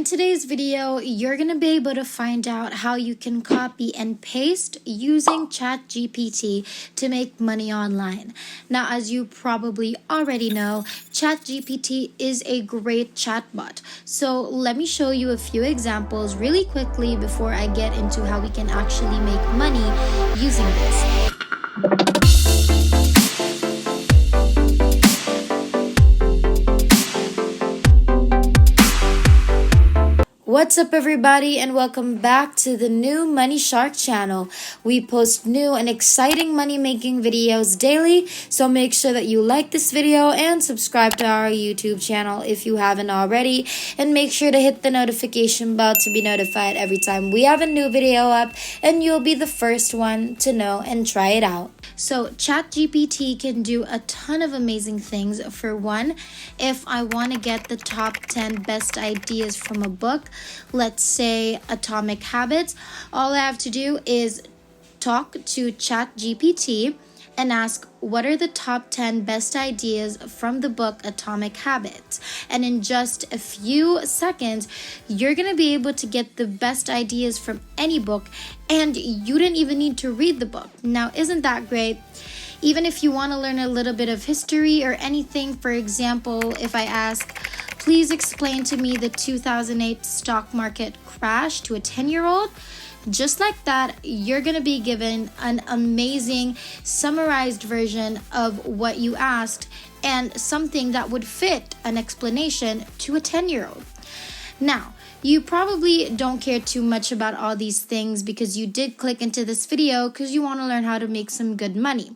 In today's video, you're going to be able to find out how you can copy and paste using ChatGPT to make money online. Now, as you probably already know, ChatGPT is a great chatbot. So let me show you a few examples really quickly before I get into how we can actually make money using this. What's up everybody, and welcome back to the new Money Shark channel. We post new and exciting money making videos daily, so make sure that you like this video and subscribe to our YouTube channel if you haven't already, and make sure to hit the notification bell to be notified every time we have a new video up, and you'll be the first one to know and try it out. So ChatGPT can do a ton of amazing things. For one, if I want to get the top 10 best ideas from a book, let's say Atomic Habits, all I have to do is talk to ChatGPT and ask, what are the top 10 best ideas from the book Atomic Habits? And in just a few seconds, you're going to be able to get the best ideas from any book, and you didn't even need to read the book. Now, isn't that great? Even if you want to learn a little bit of history or anything, for example, if I ask, please explain to me the 2008 stock market crash to a 10-year-old, just like that, you're going to be given an amazing summarized version of what you asked and something that would fit an explanation to a 10-year-old. Now, you probably don't care too much about all these things because you did click into this video because you want to learn how to make some good money.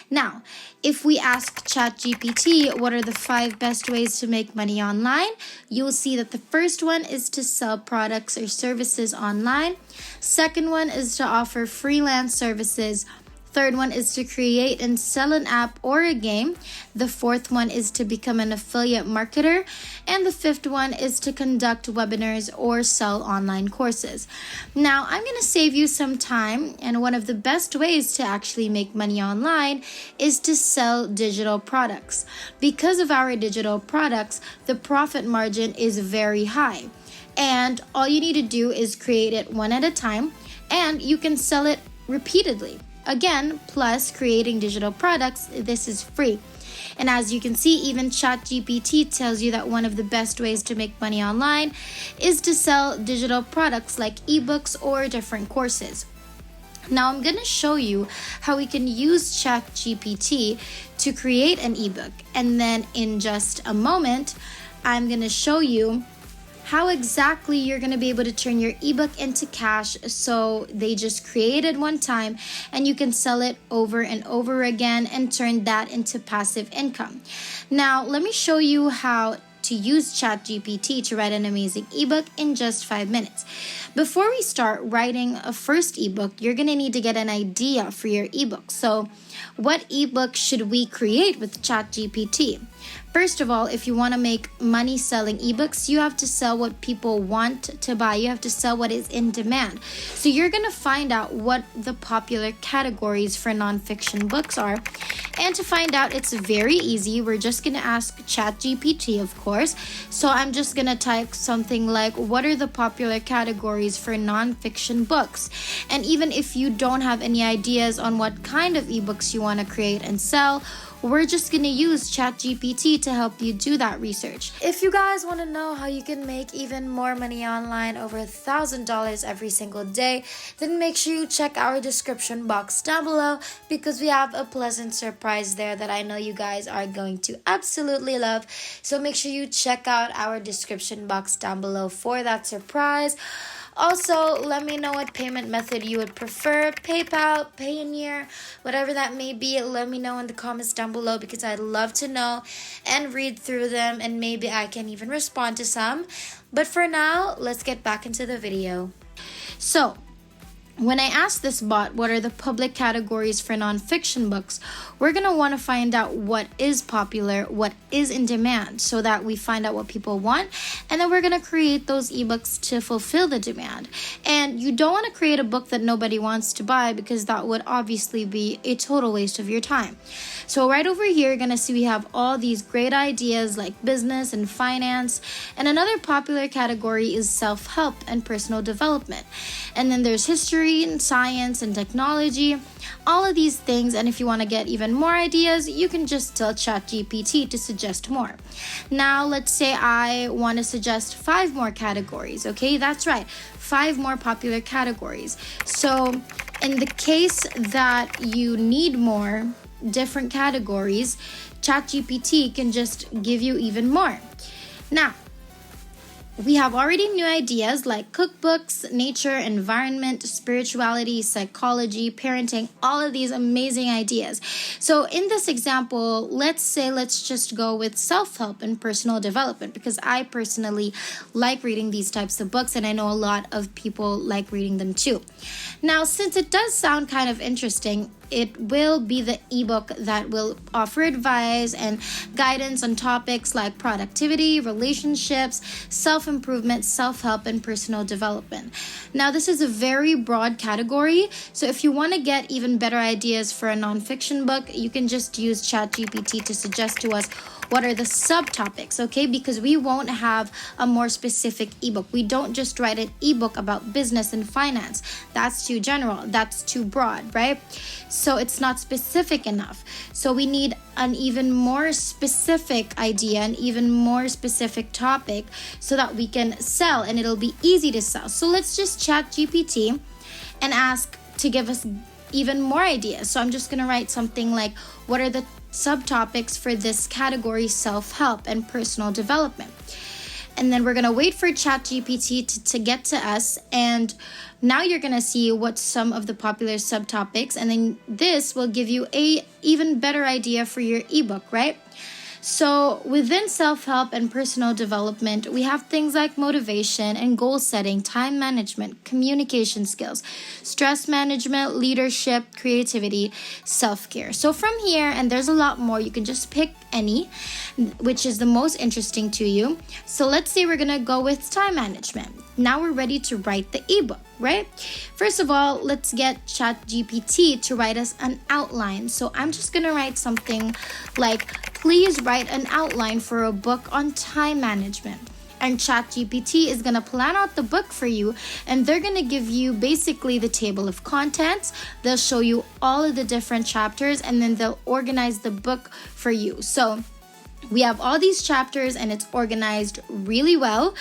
Now, if we ask ChatGPT what are the 5 best ways to make money online, you'll see that the first one is to sell products or services online. Second one is to offer freelance services. Third one is to create and sell an app or a game. The fourth one is to become an affiliate marketer. And the fifth one is to conduct webinars or sell online courses. Now, I'm going to save you some time, and one of the best ways to actually make money online is to sell digital products. Because of our digital products, the profit margin is very high. And all you need to do is create it one at a time, and you can sell it repeatedly. Again, plus creating digital products, this is free. And as you can see, even ChatGPT tells you that one of the best ways to make money online is to sell digital products like ebooks or different courses. Now I'm going to show you how we can use ChatGPT to create an ebook. And then in just a moment, I'm going to show you how exactly you're going to be able to turn your ebook into cash, so they just create it one time and you can sell it over and over again and turn that into passive income. Now, let me show you how to use ChatGPT to write an amazing ebook in just 5 minutes. Before we start writing a first ebook, you're going to need to get an idea for your ebook. So, what ebook should we create with ChatGPT? First of all, if you want to make money selling ebooks, you have to sell what people want to buy. You have to sell what is in demand. So you're going to find out what the popular categories for nonfiction books are. And to find out, it's very easy. We're just going to ask ChatGPT, of course. So I'm just going to type something like, what are the popular categories for nonfiction books? And even if you don't have any ideas on what kind of ebooks you want to create and sell, we're just going to use ChatGPT to help you do that research. If you guys want to know how you can make even more money online, over $1,000 every single day, then make sure you check our description box down below, because we have a pleasant surprise there that I know you guys are going to absolutely love. So make sure you check out our description box down below for that surprise. Also, let me know what payment method you would prefer, PayPal, Payoneer, whatever that may be. Let me know in the comments down below, because I'd love to know and read through them, and maybe I can even respond to some. But for now, let's get back into the video. So, when I asked this bot what are the public categories for nonfiction books, we're going to want to find out what is popular, what is in demand, so that we find out what people want, and then we're going to create those ebooks to fulfill the demand. And you don't want to create a book that nobody wants to buy, because that would obviously be a total waste of your time. So right over here, you're going to see we have all these great ideas like business and finance, and another popular category is self-help and personal development. And then there's history and science and technology, all of these things. And if you want to get even more ideas, you can just tell ChatGPT to suggest more. Now, let's say I want to suggest 5 more categories. Okay, that's right, 5 more popular categories. So in the case that you need more different categories, ChatGPT can just give you even more. Now, we have already new ideas like cookbooks, nature, environment, spirituality, psychology, parenting, all of these amazing ideas. So in this example, let's just go with self-help and personal development, because I personally like reading these types of books, and I know a lot of people like reading them too. Now, since it does sound kind of interesting, it will be the ebook that will offer advice and guidance on topics like productivity, relationships, self-improvement, self-help, and personal development. Now, this is a very broad category, so if you want to get even better ideas for a nonfiction book, you can just use ChatGPT to suggest to us what are the subtopics, okay? Because we won't have a more specific ebook. We don't just write an ebook about business and finance. That's too general. That's too broad, right? So it's not specific enough. So we need an even more specific idea, an even more specific topic, so that we can sell and it'll be easy to sell. So let's just chat GPT and ask to give us even more ideas. So I'm just going to write something like, what are the subtopics for this category, self-help and personal development? And then we're going to wait for ChatGPT to get to us. And now you're going to see what some of the popular subtopics, and then this will give you a even better idea for your ebook, right? So within self-help and personal development, we have things like motivation and goal setting, time management, communication skills, stress management, leadership, creativity, self-care. So from here, and there's a lot more, you can just pick any, which is the most interesting to you. So let's say we're going to go with time management. Now we're ready to write the ebook, right? First of all, let's get ChatGPT to write us an outline. So I'm just going to write something like, please write an outline for a book on time management. And ChatGPT is going to plan out the book for you, and they're going to give you basically the table of contents. They'll show you all of the different chapters, and then they'll organize the book for you. So we have all these chapters and it's organized really well.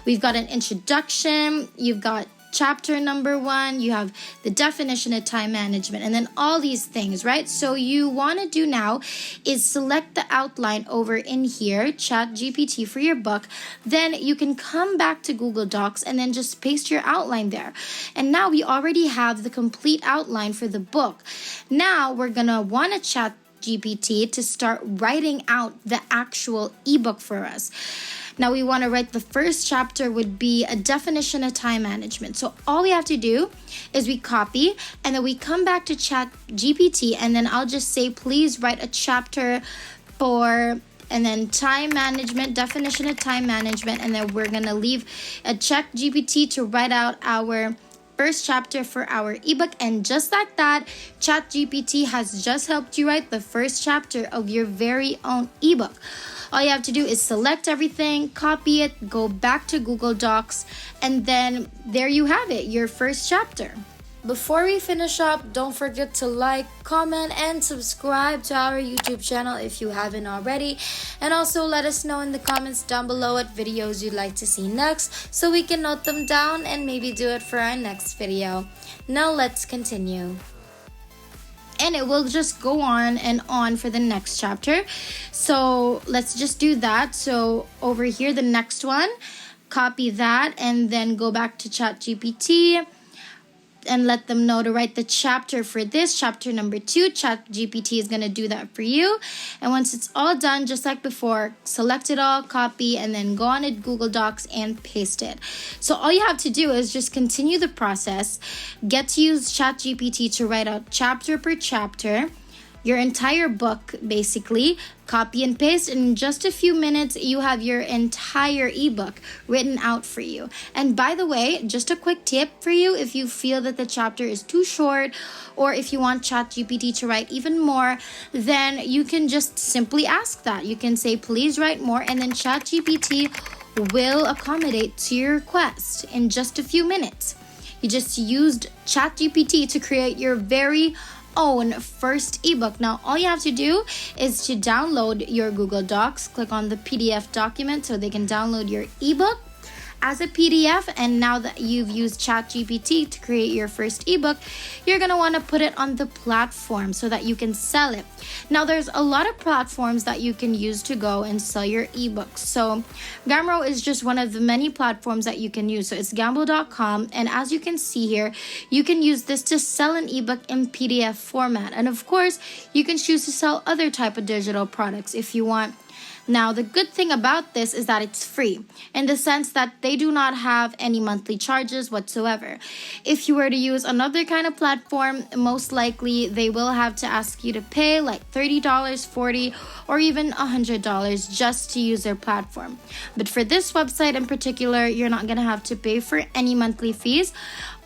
We've got an introduction, you've got chapter number 1, you have the definition of time management, and then all these things, right? So you want to do now is select the outline over in here, ChatGPT for your book. Then you can come back to Google Docs and then just paste your outline there. And now we already have the complete outline for the book. Now we're going to want to chat GPT to start writing out the actual ebook for us. Now we want to write the first chapter would be a definition of time management. So all we have to do is we copy and then we come back to Chat GPT, and then I'll just say, please write a chapter for, and then time management, definition of time management, and then we're going to leave a Chat GPT to write out our first chapter for our ebook. And just like that, ChatGPT has just helped you write the first chapter of your very own ebook. All you have to do is select everything, copy it, go back to Google Docs, and then there you have it, your first chapter. Before we finish up, don't forget to like, comment, and subscribe to our YouTube channel if you haven't already. And also let us know in the comments down below what videos you'd like to see next, so we can note them down and maybe do it for our next video. Now let's continue. And it will just go on and on for the next chapter. So let's just do that. So over here, the next one, copy that and then go back to ChatGPT. and let them know to write the chapter for this, chapter number 2. ChatGPT is going to do that for you. And once it's all done, just like before, select it all, copy, and then go on to Google Docs and paste it. So all you have to do is just continue the process, get to use ChatGPT to write out chapter per chapter, your entire book, basically, copy and paste. In just a few minutes, you have your entire ebook written out for you. And by the way, just a quick tip for you, if you feel that the chapter is too short, or if you want ChatGPT to write even more, then you can just simply ask that. You can say, please write more, and then ChatGPT will accommodate to your request in just a few minutes. You just used ChatGPT to create your very own first ebook. Now, all you have to do is to download your Google Docs, click on the PDF document so they can download your ebook as a PDF. And now that you've used ChatGPT to create your first ebook, you're going to want to put it on the platform so that you can sell it. Now, there's a lot of platforms that you can use to go and sell your ebooks. So Gumroad is just one of the many platforms that you can use. So it's gamble.com. And as you can see here, you can use this to sell an ebook in PDF format. And of course, you can choose to sell other type of digital products if you want. Now, the good thing about this is that it's free in the sense that they do not have any monthly charges whatsoever. If you were to use another kind of platform, most likely they will have to ask you to pay like $30, $40, or even $100 just to use their platform. But for this website in particular, you're not going to have to pay for any monthly fees.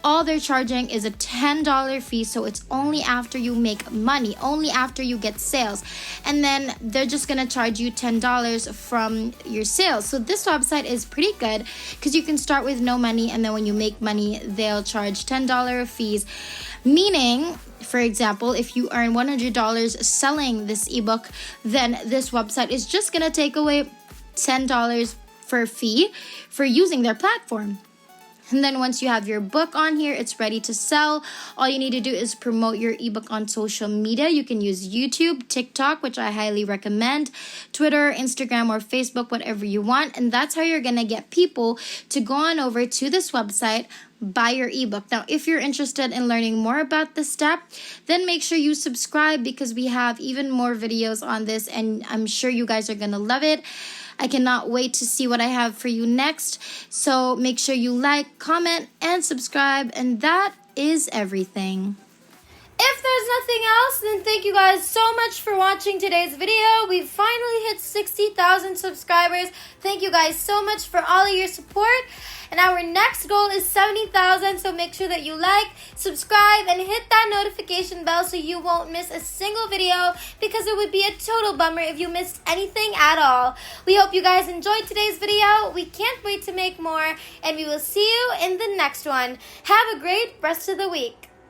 All they're charging is a $10 fee, so it's only after you make money, only after you get sales. And then they're just going to charge you $10 from your sales. So this website is pretty good because you can start with no money, and then when you make money, they'll charge $10 fees. Meaning, for example, if you earn $100 selling this ebook, then this website is just going to take away $10 for a fee for using their platform. And then once you have your book on here, it's ready to sell. All you need to do is promote your ebook on social media. You can use YouTube, TikTok, which I highly recommend, Twitter, Instagram, or Facebook, whatever you want. And that's how you're going to get people to go on over to this website, buy your ebook. Now, if you're interested in learning more about this step, then make sure you subscribe because we have even more videos on this, and I'm sure you guys are going to love it. I cannot wait to see what I have for you next. So make sure you like, comment, and subscribe. And that is everything. If there's nothing else, then thank you guys so much for watching today's video. We finally hit 60,000 subscribers. Thank you guys so much for all of your support. And our next goal is 70,000, so make sure that you like, subscribe, and hit that notification bell so you won't miss a single video, because it would be a total bummer if you missed anything at all. We hope you guys enjoyed today's video. We can't wait to make more, and we will see you in the next one. Have a great rest of the week.